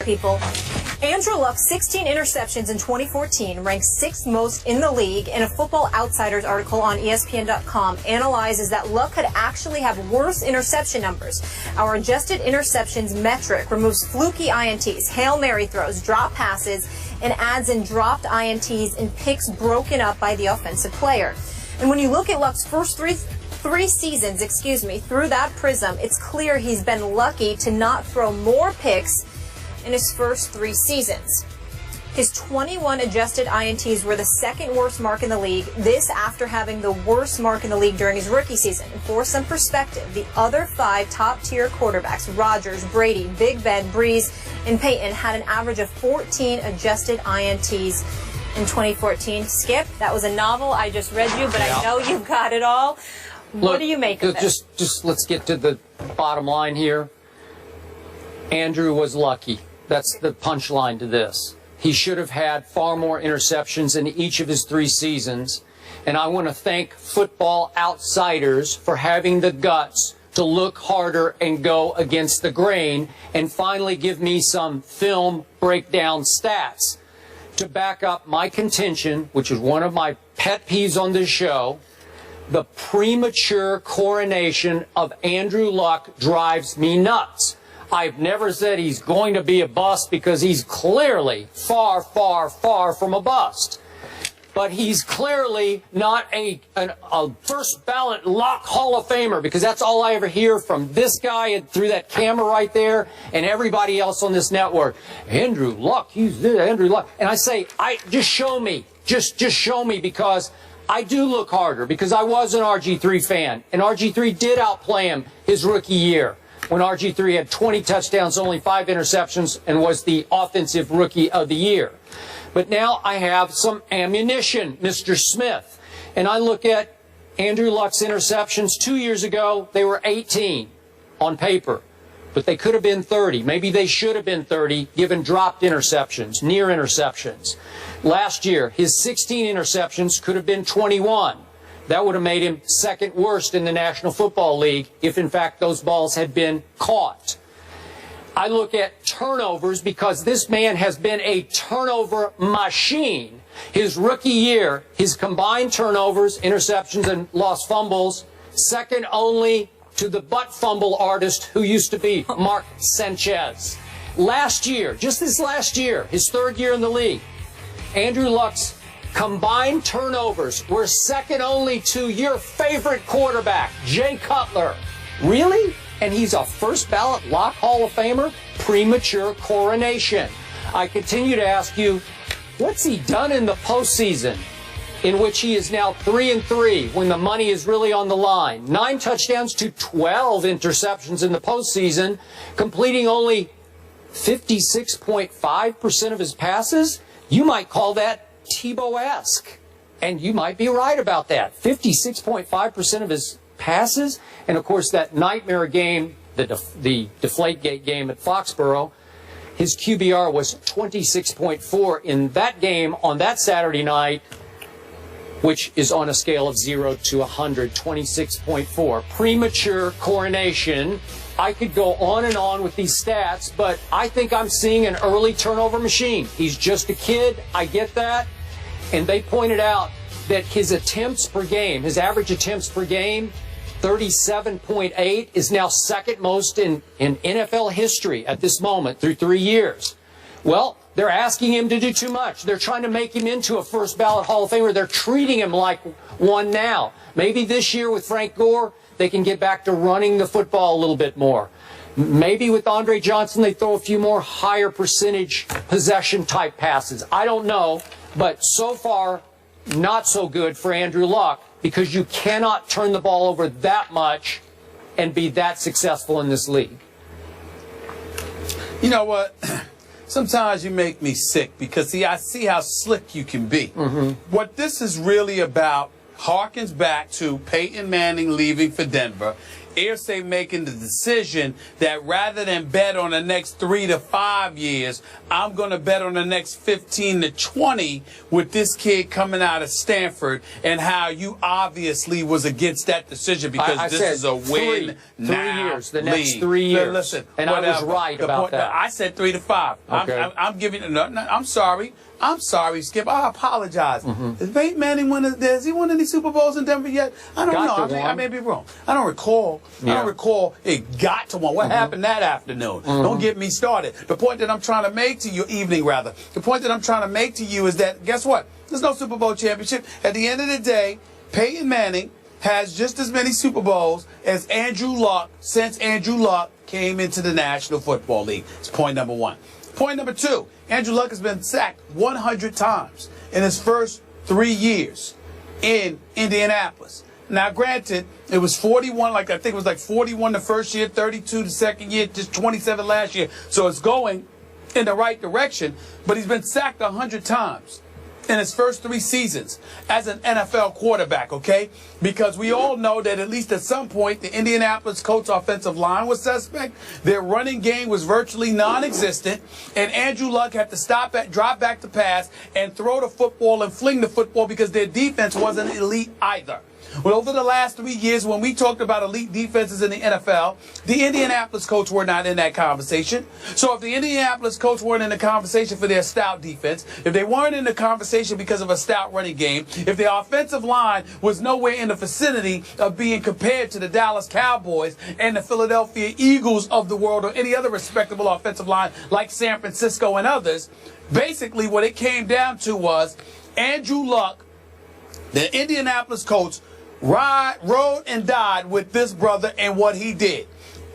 People. Andrew Luck's 16 interceptions in 2014 ranks 6th most in the league, and a Football Outsiders article on ESPN.com analyzes that Luck could actually have worse interception numbers. Our adjusted interceptions metric removes fluky INTs, Hail Mary throws, drop passes, and adds in dropped INTs and picks broken up by the offensive player. And when you look at Luck's first three seasons, through that prism, it's clear he's been lucky to not throw more picks in his first 3 seasons. His 21 adjusted INTs were the 2nd worst mark in the league, this after having the worst mark in the league during his rookie season. And for some perspective, the other 5 top-tier quarterbacks, Rodgers, Brady, Big Ben, Breeze, and Peyton, had an average of 14 adjusted INTs in 2014. Skip, that was a novel I just read you, but I know you got it all. What do you make of this? Just let's get to the bottom line here. Andrew was lucky. That's the punchline to this. He should have had far more interceptions in each of his 3 seasons. And I want to thank Football Outsiders for having the guts to look harder and go against the grain and finally give me some film breakdown stats to back up my contention, which is one of my pet peeves on this show. The premature coronation of Andrew Luck drives me nuts. I've never said he's going to be a bust because he's clearly far, far, far from a bust. But he's clearly not a first ballot Luck Hall of Famer, because that's all I ever hear from this guy and through that camera right there and everybody else on this network. Andrew Luck, he's Andrew Luck. And I say, just show me. Just show me, because I do look harder, because I was an RG3 fan, and RG3 did outplay him his rookie year, when RG3 had 20 touchdowns, only 5 interceptions, and was the offensive rookie of the year. But now I have some ammunition, Mr. Smith. And I look at Andrew Luck's interceptions 2 years ago. They were 18 on paper, but they could have been 30. Maybe they should have been 30, given dropped interceptions, near interceptions. Last year, his 16 interceptions could have been 21. That would have made him 2nd worst in the National Football League if, in fact, those balls had been caught. I look at turnovers, because this man has been a turnover machine. His rookie year, his combined turnovers, interceptions, and lost fumbles, 2nd only to the butt fumble artist who used to be Mark Sanchez. Last year, just this last year, his 3rd year in the league, Andrew Luck's combined turnovers were 2nd only to your favorite quarterback, Jay Cutler. Really? And he's a first ballot Luck Hall of Famer? Premature coronation. I continue to ask you, what's he done in the postseason, in which he is now 3-3 when the money is really on the line? 9 touchdowns to 12 interceptions in the postseason, completing only 56.5% of his passes? You might call that Tebow-esque, and you might be right about that. 56.5% of his passes, and of course that nightmare game, the Deflategate game at Foxborough, his QBR was 26.4 in that game on that Saturday night, which is on a scale of 0 to 100, 26.4. Premature coronation. I could go on and on with these stats, but I think I'm seeing an early turnover machine. He's just a kid. I get that. And they pointed out that his attempts per game, his average attempts per game, 37.8, is now 2nd most in NFL history at this moment through 3 years. Well, they're asking him to do too much. They're trying to make him into a first ballot Hall of Famer. They're treating him like one now. Maybe this year with Frank Gore, they can get back to running the football a little bit more. Maybe with Andre Johnson, they throw a few more higher percentage possession type passes. I don't know, but so far, not so good for Andrew Luck, because you cannot turn the ball over that much and be that successful in this league. You know what? Sometimes you make me sick, because, see, I see how slick you can be. What this is really about harkens back to Peyton Manning leaving for Denver Irsay making the decision that rather than bet on the next 3 to 5 years, I'm going to bet on the next 15 to 20 with this kid coming out of Stanford, and how you obviously was against that decision because I this said is a win three now years, the next league. 3 years. Listen, and I was right about that. I said 3 to 5. Okay. I'm giving. No, I'm sorry. I'm sorry, Skip. I apologize. Is Peyton Manning has he won any Super Bowls in Denver yet? I don't know. I may be wrong. I don't recall. Yeah. I don't recall it got to one. What happened that afternoon? Don't get me started. The point that I'm trying to make to you, the point that I'm trying to make to you is that, guess what? There's no Super Bowl championship. At the end of the day, Peyton Manning has just as many Super Bowls as Andrew Luck since Andrew Luck came into the National Football League. It's point number one. Point number two, Andrew Luck has been sacked 100 times in his first 3 years in Indianapolis. Now, granted, it was 41, I think it was 41 the first year, 32 the second year, just 27 last year. So it's going in the right direction, but he's been sacked 100 times in his first 3 seasons as an NFL quarterback, okay? Because we all know that at least at some point, the Indianapolis Colts offensive line was suspect. Their running game was virtually non-existent. And Andrew Luck had to drop back to pass and throw the football and fling the football because their defense wasn't elite either. Well, over the last 3 years, when we talked about elite defenses in the NFL, the Indianapolis Colts were not in that conversation. So if the Indianapolis Colts weren't in the conversation for their stout defense, if they weren't in the conversation because of a stout running game, if their offensive line was nowhere in the vicinity of being compared to the Dallas Cowboys and the Philadelphia Eagles of the world or any other respectable offensive line like San Francisco and others, basically what it came down to was Andrew Luck, the Indianapolis Colts, rode and died with this brother and what he did.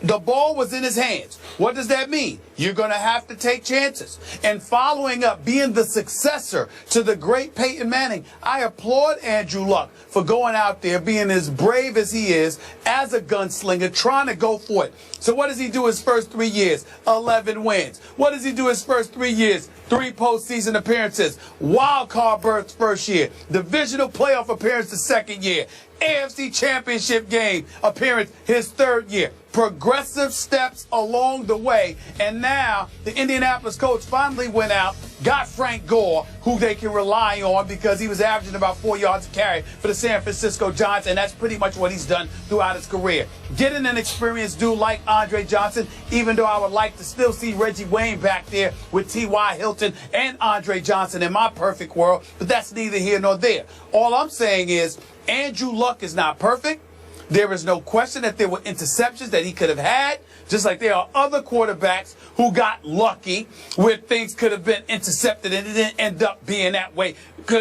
The ball was in his hands. What does that mean? You're going to have to take chances. And following up, being the successor to the great Peyton Manning, I applaud Andrew Luck for going out there, being as brave as he is, as a gunslinger, trying to go for it. So what does he do his first 3 years? 11 wins. What does he do his first 3 years? 3 postseason appearances. Wild card berth first year. Divisional playoff appearance the second year. AFC Championship game appearance his third year. Progressive steps along the way. And now the Indianapolis Colts finally went out, got Frank Gore, who they can rely on because he was averaging about 4 yards a carry for the San Francisco Giants, and that's pretty much what he's done throughout his career. Getting an experienced dude like Andre Johnson, even though I would like to still see Reggie Wayne back there with T.Y. Hilton and Andre Johnson in my perfect world, but that's neither here nor there. All I'm saying is Andrew Luck is not perfect. There is no question that there were interceptions that he could have had, just like there are other quarterbacks who got lucky where things could have been intercepted and it didn't end up being that way,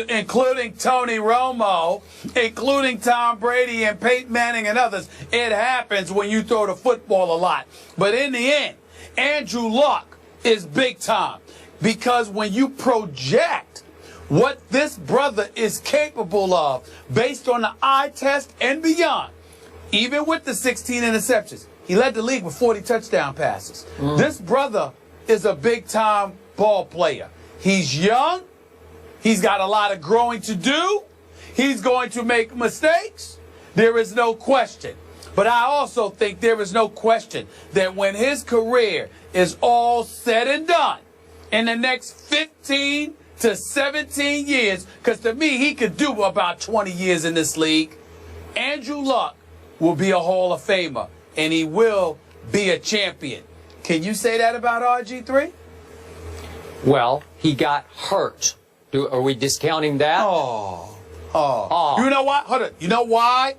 including Tony Romo, including Tom Brady and Peyton Manning and others. It happens when you throw the football a lot. But in the end, Andrew Luck is big time because when you project what this brother is capable of based on the eye test and beyond, even with the 16 interceptions, he led the league with 40 touchdown passes. This brother is a big-time ball player. He's young. He's got a lot of growing to do. He's going to make mistakes. There is no question. But I also think there is no question that when his career is all said and done, in the next 15 to 17 years, because to me, he could do about 20 years in this league, Andrew Luck will be a Hall of Famer, and he will be a champion. Can you say that about RG3? Well, he got hurt. Are we discounting that? Oh. You know what? Hold on. You know why?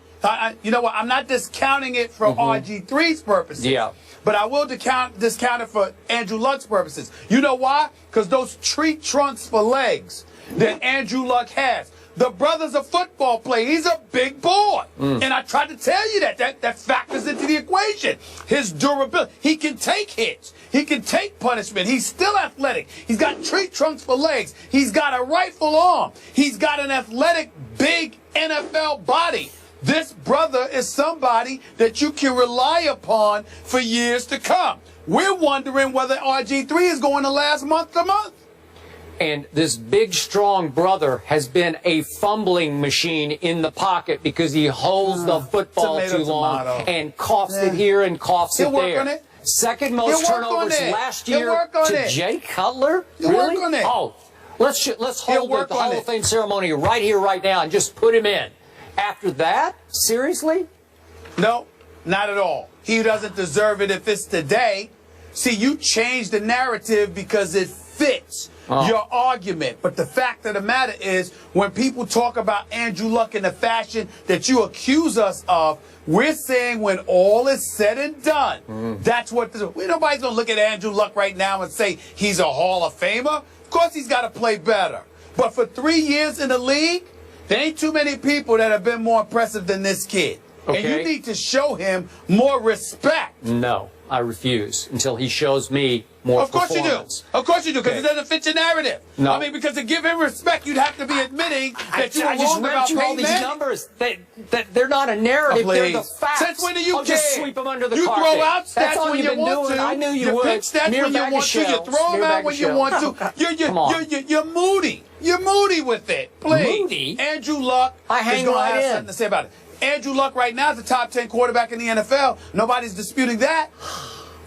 You know what? I'm not discounting it for RG3's purposes. Yeah. But I will discount it for Andrew Luck's purposes. You know why? Because those tree trunks for legs that Andrew Luck has. The brother's a football player. He's a big boy. And I tried to tell you that factors into the equation. His durability. He can take hits. He can take punishment. He's still athletic. He's got tree trunks for legs. He's got a rifle arm. He's got an athletic, big NFL body. This brother is somebody that you can rely upon for years to come. We're wondering whether RG3 is going to last month to month. And this big, strong brother has been a fumbling machine in the pocket because he holds the football too long and coughs it here and coughs it there. Second most turnovers last year to Jay Cutler. Really? Oh, let's hold the Hall of Fame ceremony right here, right now, and just put him in. After that, seriously? No, not at all. He doesn't deserve it if it's today. See, you changed the narrative because it fits your argument. But the fact of the matter is, when people talk about Andrew Luck in the fashion that you accuse us of, we're saying when all is said and done, that's what nobody's going to look at Andrew Luck right now and say he's a Hall of Famer. Of course he's got to play better. But for 3 years in the league, there ain't too many people that have been more impressive than this kid. Okay. And you need to show him more respect. No, I refuse until he shows me more performance. Of course you do. Of course you do, because it doesn't fit your narrative. No. I mean, because to give him respect, you'd have to be admitting that you were wrong about Peyton Manning. These numbers, that they're not a narrative, they're the facts. Since when do you care? Just sweep them under the carpet. You throw out stats when you want to. I knew you would. You pick stats when you want to. You throw them out when you want to. You're moody. You're moody with it. Please. Moody? Andrew Luck is going to have something to say about it. Andrew Luck right now is the top 10 quarterback in the NFL. Nobody's disputing that.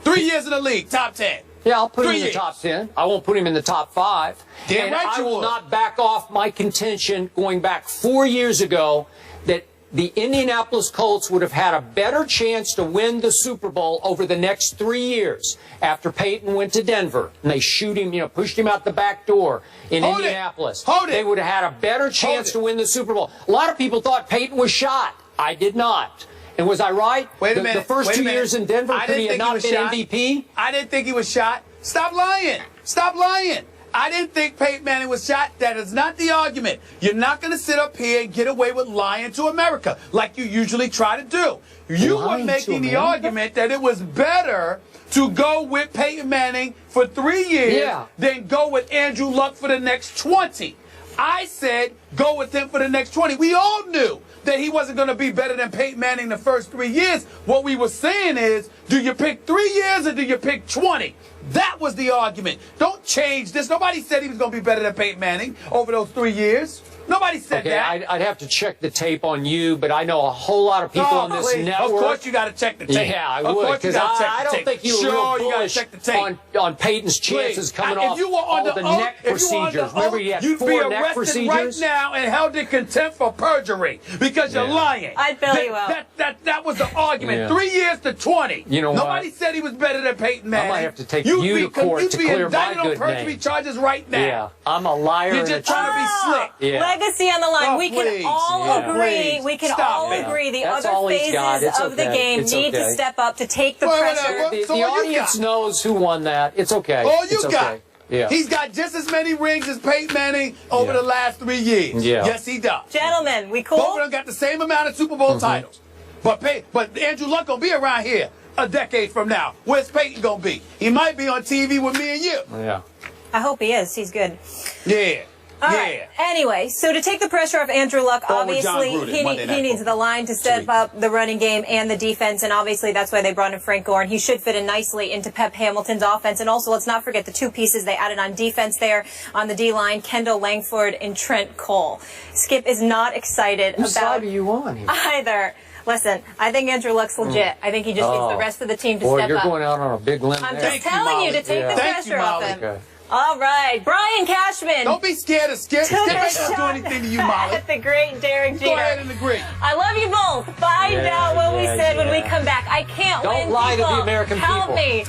3 years in the league, top 10. Yeah, I'll put him in the top 10. I won't put him in the top 5. Damn right you will. I will not back off my contention going back 4 years ago that the Indianapolis Colts would have had a better chance to win the Super Bowl over the next 3 years after Peyton went to Denver and they shoot him, pushed him out the back door in Indianapolis. They would have had a better chance to win the Super Bowl. A lot of people thought Peyton was shot. I did not. And was I right? Wait a minute. The first 2 years in Denver, could he have not been MVP? I didn't think he was shot. Stop lying. Stop lying. I didn't think Peyton Manning was shot. That is not the argument. You're not going to sit up here and get away with lying to America like you usually try to do. You were making the argument that it was better to go with Peyton Manning for 3 years than go with Andrew Luck for the next 20. I said go with him for the next 20. We all knew that he wasn't going to be better than Peyton Manning the first 3 years. What we were saying is, do you pick 3 years or do you pick 20? That was the argument. Don't change this. Nobody said he was going to be better than Peyton Manning over those 3 years. Nobody said that. I'd have to check the tape on you, but I know a whole lot of people on this network. Of course you got to check the tape. Yeah, I would, because I don't think you were real bullish on Peyton's chances coming off all the neck procedures. Remember, he had 4 neck procedures. You'd be arrested right now and held in contempt for perjury because you're lying. I'd bail you out. That was the argument. 3 years to 20. You know Nobody said he was better than Peyton Manning. I might have to take you to court to clear my good name. You'd be indicted on perjury charges right now. Yeah, I'm a liar. You're just trying to be slick. Legacy on the line. We can all agree. We can all agree. The other phases of the game need to step up to take the pressure. The audience knows who won that. It's okay. All you got. Yeah. He's got just as many rings as Peyton Manning over the last 3 years. Yeah. Yes, he does. Gentlemen, we cool? Both of them got the same amount of Super Bowl titles. But Andrew Luck going to be around here a decade from now. Where's Peyton going to be? He might be on TV with me and you. Yeah. I hope he is. He's good. Yeah. All right. Anyway, so to take the pressure off Andrew Luck, obviously he needs the line to step up the running game and the defense, and obviously that's why they brought in Frank Gore, and he should fit in nicely into Pep Hamilton's offense. And also, let's not forget the 2 pieces they added on defense there on the D-line, Kendall Langford and Trent Cole. Skip is not excited Whose side are you on here? Either. Listen, I think Andrew Luck's legit. I think he just needs the rest of the team to step up. You're going out on a big limb I'm there. just telling you to take the pressure off him. Okay. All right, Brian Cashman. Don't be scared of Skip. Skip ain't gonna do anything to you, Molly. The great Derek Jeter. Go ahead and agree. I love you both. Find out what we said when we come back. I can't win. Don't lie to the American people. Help me.